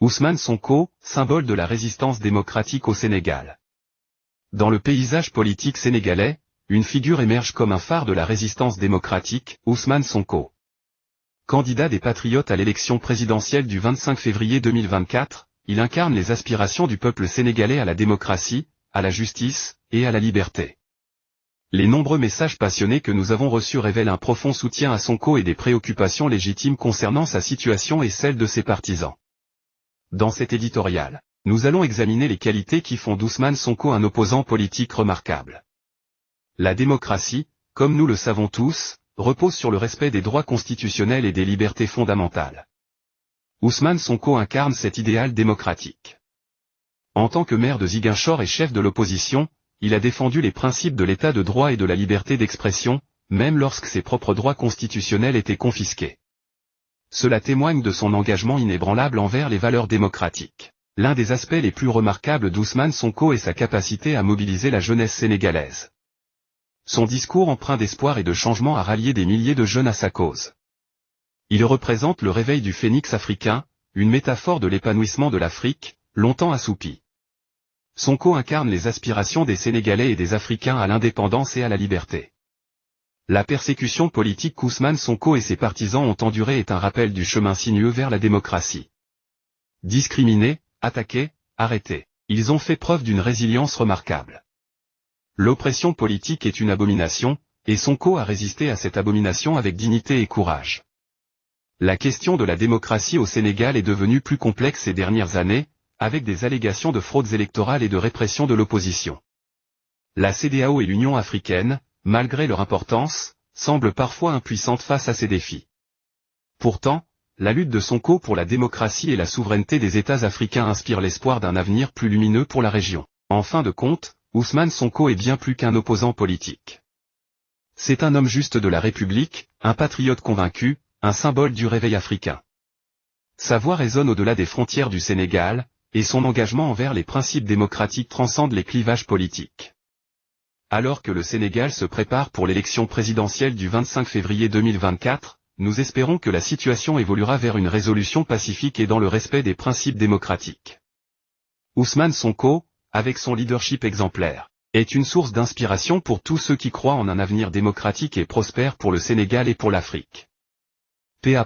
Ousmane Sonko, symbole de la résistance démocratique au Sénégal. Dans le paysage politique sénégalais, une figure émerge comme un phare de la résistance démocratique, Ousmane Sonko. Candidat des Patriotes à l'élection présidentielle du 25 février 2024, il incarne les aspirations du peuple sénégalais à la démocratie, à la justice, et à la liberté. Les nombreux messages passionnés que nous avons reçus révèlent un profond soutien à Sonko et des préoccupations légitimes concernant sa situation et celle de ses partisans. Dans cet éditorial, nous allons examiner les qualités qui font d'Ousmane Sonko un opposant politique remarquable. La démocratie, comme nous le savons tous, repose sur le respect des droits constitutionnels et des libertés fondamentales. Ousmane Sonko incarne cet idéal démocratique. En tant que maire de Ziguinchor et chef de l'opposition, il a défendu les principes de l'état de droit et de la liberté d'expression, même lorsque ses propres droits constitutionnels étaient confisqués. Cela témoigne de son engagement inébranlable envers les valeurs démocratiques. L'un des aspects les plus remarquables d'Ousmane Sonko est sa capacité à mobiliser la jeunesse sénégalaise. Son discours empreint d'espoir et de changement a rallié des milliers de jeunes à sa cause. Il représente le réveil du phénix africain, une métaphore de l'épanouissement de l'Afrique, longtemps assoupie. Sonko incarne les aspirations des Sénégalais et des Africains à l'indépendance et à la liberté. La persécution politique qu'Ousmane Sonko et ses partisans ont endurée est un rappel du chemin sinueux vers la démocratie. Discriminés, attaqués, arrêtés, ils ont fait preuve d'une résilience remarquable. L'oppression politique est une abomination, et Sonko a résisté à cette abomination avec dignité et courage. La question de la démocratie au Sénégal est devenue plus complexe ces dernières années, avec des allégations de fraudes électorales et de répression de l'opposition. La CEDEAO et l'Union africaine, malgré leur importance, semblent parfois impuissantes face à ces défis. Pourtant, la lutte de Sonko pour la démocratie et la souveraineté des États africains inspire l'espoir d'un avenir plus lumineux pour la région. En fin de compte, Ousmane Sonko est bien plus qu'un opposant politique. C'est un homme juste de la République, un patriote convaincu, un symbole du réveil africain. Sa voix résonne au-delà des frontières du Sénégal, et son engagement envers les principes démocratiques transcende les clivages politiques. Alors que le Sénégal se prépare pour l'élection présidentielle du 25 février 2024, nous espérons que la situation évoluera vers une résolution pacifique et dans le respect des principes démocratiques. Ousmane Sonko, avec son leadership exemplaire, est une source d'inspiration pour tous ceux qui croient en un avenir démocratique et prospère pour le Sénégal et pour l'Afrique. PA.N